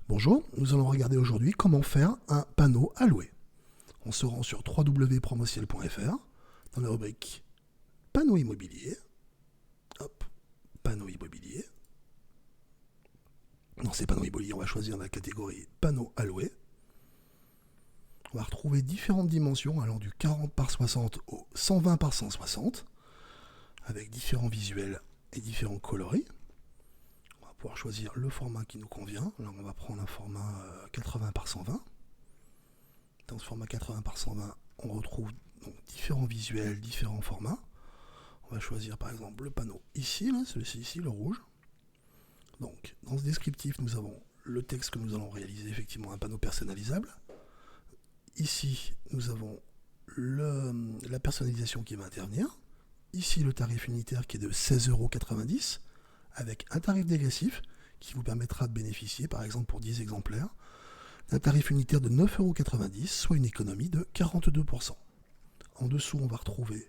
Bonjour, nous allons regarder aujourd'hui comment faire un panneau à louer. On se rend sur www.promociel.fr dans la rubrique panneau immobilier. Hop, panneau immobilier. Dans ces panneaux immobiliers, on va choisir la catégorie panneau à louer. On va retrouver différentes dimensions allant du 40 par 60 au 120 par 160 avec différents visuels et différents coloris. On va pouvoir choisir le format qui nous convient. Là, on va prendre un format 80 par 120. Dans ce format 80 par 120, on retrouve donc différents visuels, différents formats. On va choisir par exemple le panneau ici, celui-ci ici, le rouge. Donc, dans ce descriptif, nous avons le texte que nous allons réaliser, effectivement un panneau personnalisable. Ici, nous avons la personnalisation qui va intervenir. Ici, le tarif unitaire qui est de 16,90 € avec un tarif dégressif qui vous permettra de bénéficier, par exemple pour 10 exemplaires, d'un tarif unitaire de 9,90 €, soit une économie de 42%. En dessous, on va retrouver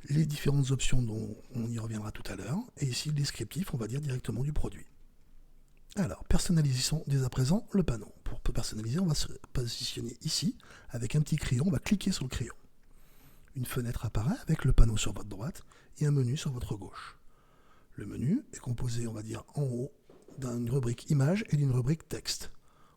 les différentes options dont on y reviendra tout à l'heure. Et ici, le descriptif, on va dire directement du produit. Alors, personnalisons dès à présent le panneau. Pour personnaliser, on va se positionner ici avec un petit crayon. On va cliquer sur le crayon. Une fenêtre apparaît avec le panneau sur votre droite et un menu sur votre gauche. Le menu est composé, on va dire, en haut d'une rubrique image et d'une rubrique texte.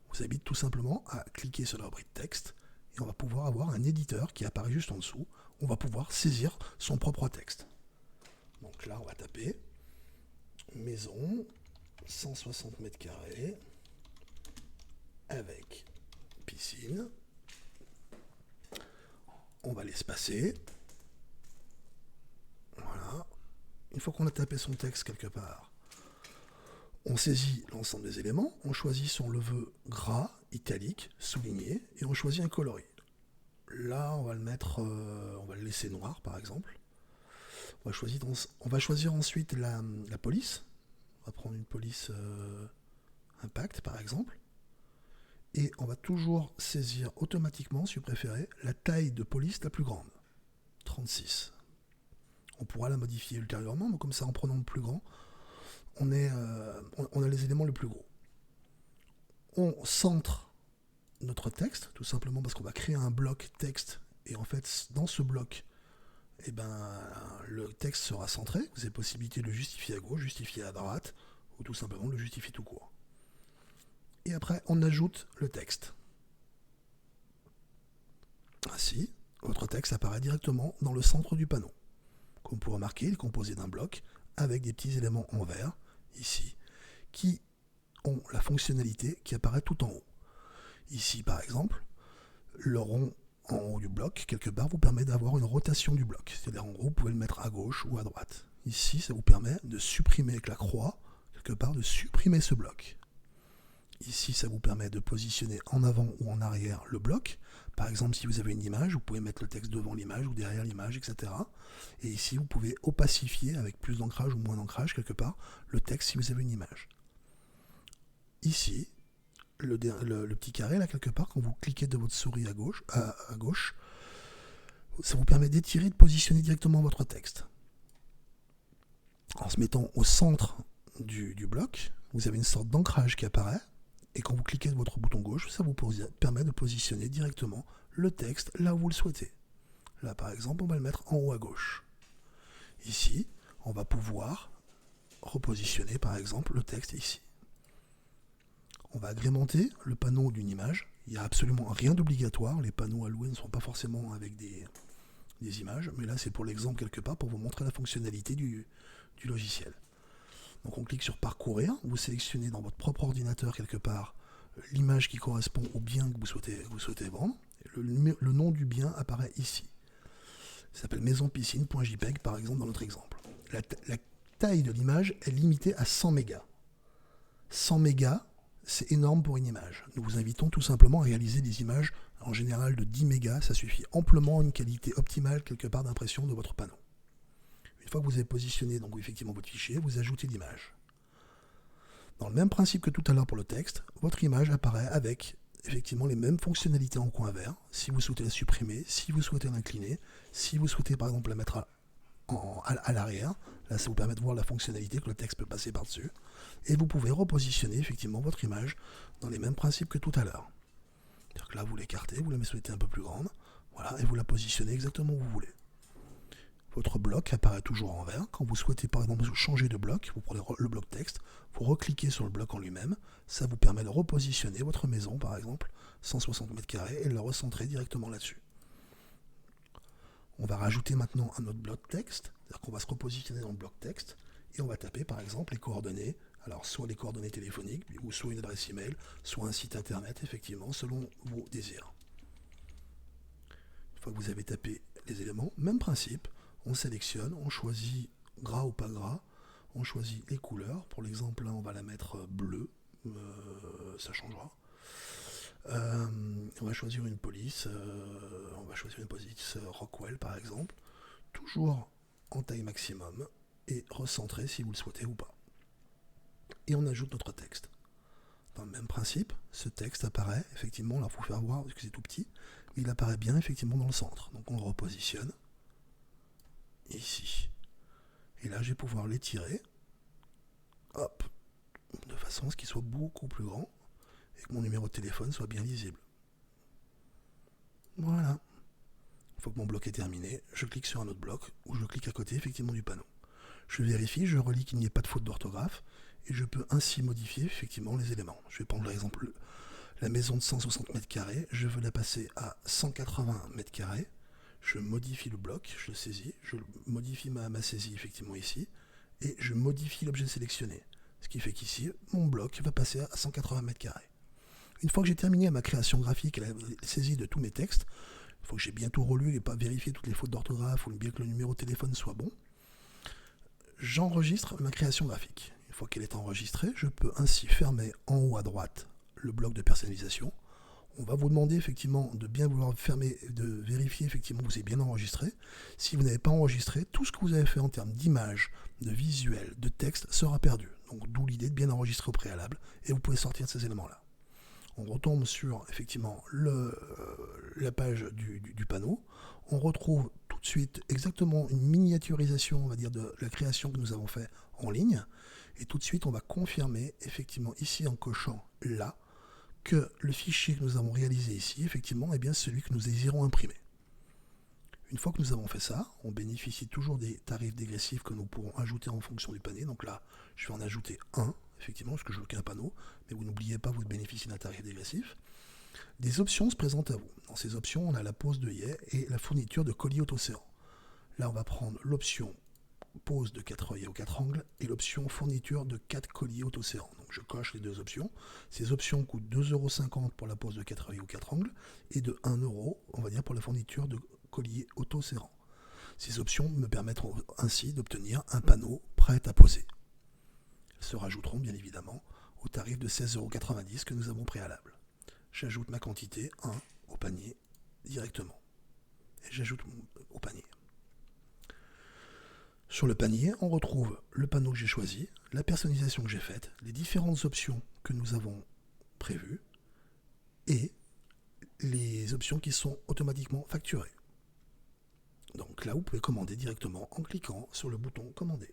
On vous invite tout simplement à cliquer sur la rubrique texte et on va pouvoir avoir un éditeur qui apparaît juste en dessous. On va pouvoir saisir son propre texte. Donc là, on va taper maison 160 mètres carrés avec piscine. On va l'espacer. Voilà. Une fois qu'on a tapé son texte quelque part, on saisit l'ensemble des éléments, on choisit si on le veut gras, italique, souligné, et on choisit un coloris. Là, on va le mettre, on va le laisser noir par exemple. On va choisir ensuite la police. On va prendre une police impact par exemple. Et on va toujours saisir automatiquement, si vous préférez, la taille de police la plus grande, 36. On pourra la modifier ultérieurement, mais comme ça, en prenant le plus grand, on a les éléments les plus gros. On centre notre texte, tout simplement parce qu'on va créer un bloc texte, et en fait, dans ce bloc, le texte sera centré. Vous avez possibilité de le justifier à gauche, justifier à droite, ou tout simplement le justifier tout court. Et après, on ajoute le texte. Ainsi, votre texte apparaît directement dans le centre du panneau. Comme vous pouvez remarquer, il est composé d'un bloc avec des petits éléments en vert, ici, qui ont la fonctionnalité qui apparaît tout en haut. Ici, par exemple, le rond en haut du bloc, quelque part, vous permet d'avoir une rotation du bloc. C'est-à-dire, en gros, vous pouvez le mettre à gauche ou à droite. Ici, ça vous permet de supprimer avec la croix, quelque part, de supprimer ce bloc. Ici, ça vous permet de positionner en avant ou en arrière le bloc. Par exemple, si vous avez une image, vous pouvez mettre le texte devant l'image ou derrière l'image, etc. Et ici, vous pouvez opacifier avec plus d'ancrage ou moins d'ancrage, quelque part, le texte si vous avez une image. Ici, le petit carré, là, quelque part, quand vous cliquez de votre souris à gauche, ça vous permet d'étirer et de positionner directement votre texte. En se mettant au centre du bloc, vous avez une sorte d'ancrage qui apparaît. Et quand vous cliquez de votre bouton gauche, ça vous permet de positionner directement le texte là où vous le souhaitez. Là, par exemple, on va le mettre en haut à gauche. Ici, on va pouvoir repositionner, par exemple, le texte ici. On va agrémenter le panneau d'une image. Il n'y a absolument rien d'obligatoire. Les panneaux à louer ne sont pas forcément avec des images. Mais là, c'est pour l'exemple quelque part, pour vous montrer la fonctionnalité du logiciel. Donc on clique sur parcourir, vous sélectionnez dans votre propre ordinateur quelque part l'image qui correspond au bien que vous souhaitez vendre. Le nom du bien apparaît ici. Ça s'appelle maisonpiscine.jpg par exemple dans notre exemple. La taille de l'image est limitée à 100 mégas. 100 mégas, c'est énorme pour une image. Nous vous invitons tout simplement à réaliser des images en général de 10 mégas. Ça suffit amplement à une qualité optimale quelque part d'impression de votre panneau. Une fois que vous avez positionné donc, effectivement votre fichier, vous ajoutez l'image. Dans le même principe que tout à l'heure pour le texte, votre image apparaît avec effectivement les mêmes fonctionnalités en coin vert. Si vous souhaitez la supprimer, si vous souhaitez l'incliner, si vous souhaitez par exemple la mettre à l'arrière. Là, ça vous permet de voir la fonctionnalité que le texte peut passer par-dessus. Et vous pouvez repositionner effectivement votre image dans les mêmes principes que tout à l'heure. C'est-à-dire que là, vous l'écartez, vous la mettez un peu plus grande, voilà, et vous la positionnez exactement où vous voulez. Votre bloc apparaît toujours en vert. Quand vous souhaitez par exemple changer de bloc, vous prenez le bloc texte, vous recliquez sur le bloc en lui-même, ça vous permet de repositionner votre maison par exemple 160 m² et de la recentrer directement là-dessus. On va rajouter maintenant un autre bloc texte, c'est-à-dire qu'on va se repositionner dans le bloc texte et on va taper par exemple les coordonnées, alors soit les coordonnées téléphoniques, ou soit une adresse email, soit un site internet, effectivement, selon vos désirs. Une fois que vous avez tapé les éléments, même principe, on sélectionne, on choisit gras ou pas gras, on choisit les couleurs. Pour l'exemple, là, on va la mettre bleue, ça changera. On va choisir une police, Rockwell par exemple, toujours en taille maximum et recentré si vous le souhaitez ou pas. Et on ajoute notre texte. Dans le même principe, ce texte apparaît, effectivement, là il faut faire voir parce que c'est tout petit, mais il apparaît bien effectivement dans le centre. Donc on le repositionne ici. Et là je vais pouvoir l'étirer, hop, de façon à ce qu'il soit beaucoup plus grand et que mon numéro de téléphone soit bien lisible. Voilà. Une fois que mon bloc est terminé, je clique sur un autre bloc ou je clique à côté effectivement du panneau. Je vérifie, je relis qu'il n'y ait pas de faute d'orthographe et je peux ainsi modifier effectivement les éléments. Je vais prendre par exemple la maison de 160 m², je veux la passer à 180 m². Je modifie le bloc, je le saisis, je modifie ma saisie effectivement ici et je modifie l'objet sélectionné. Ce qui fait qu'ici, mon bloc va passer à 180 m². Une fois que j'ai terminé ma création graphique et la saisie de tous mes textes, il faut que j'ai bien tout relu et pas vérifier toutes les fautes d'orthographe ou bien que le numéro de téléphone soit bon, j'enregistre ma création graphique. Une fois qu'elle est enregistrée, je peux ainsi fermer en haut à droite le bloc de personnalisation. On va vous demander effectivement de bien vouloir fermer, de vérifier effectivement que vous avez bien enregistré. Si vous n'avez pas enregistré, tout ce que vous avez fait en termes d'image, de visuel, de texte sera perdu. Donc d'où l'idée de bien enregistrer au préalable et vous pouvez sortir de ces éléments-là. On retombe sur effectivement la page du panneau. On retrouve tout de suite exactement une miniaturisation, on va dire, de la création que nous avons fait en ligne. Et tout de suite, on va confirmer effectivement ici en cochant là que le fichier que nous avons réalisé ici, effectivement, est bien celui que nous désirons imprimer. Une fois que nous avons fait ça, on bénéficie toujours des tarifs dégressifs que nous pourrons ajouter en fonction du panier. Donc là, je vais en ajouter un, effectivement, parce que je veux qu'un panneau, mais vous n'oubliez pas, vous bénéficiez d'un tarif dégressif. Des options se présentent à vous. Dans ces options, on a la pose d'œillet et la fourniture de colis autoséant. Là, on va prendre l'option pose de 4 œillets aux 4 angles et l'option fourniture de 4 colliers autoséant. Donc je coche les deux options. Ces options coûtent 2,50 € pour la pose de 4 œillets aux 4 angles et de 1 €, on va dire, pour la fourniture de colliers autoserrants. Ces options me permettront ainsi d'obtenir un panneau prêt à poser. Elles se rajouteront bien évidemment au tarif de 16,90 € que nous avons préalable. J'ajoute ma quantité 1 au panier directement. Et j'ajoute au panier. Sur le panier, on retrouve le panneau que j'ai choisi, la personnalisation que j'ai faite, les différentes options que nous avons prévues et les options qui sont automatiquement facturées. Donc là, vous pouvez commander directement en cliquant sur le bouton commander.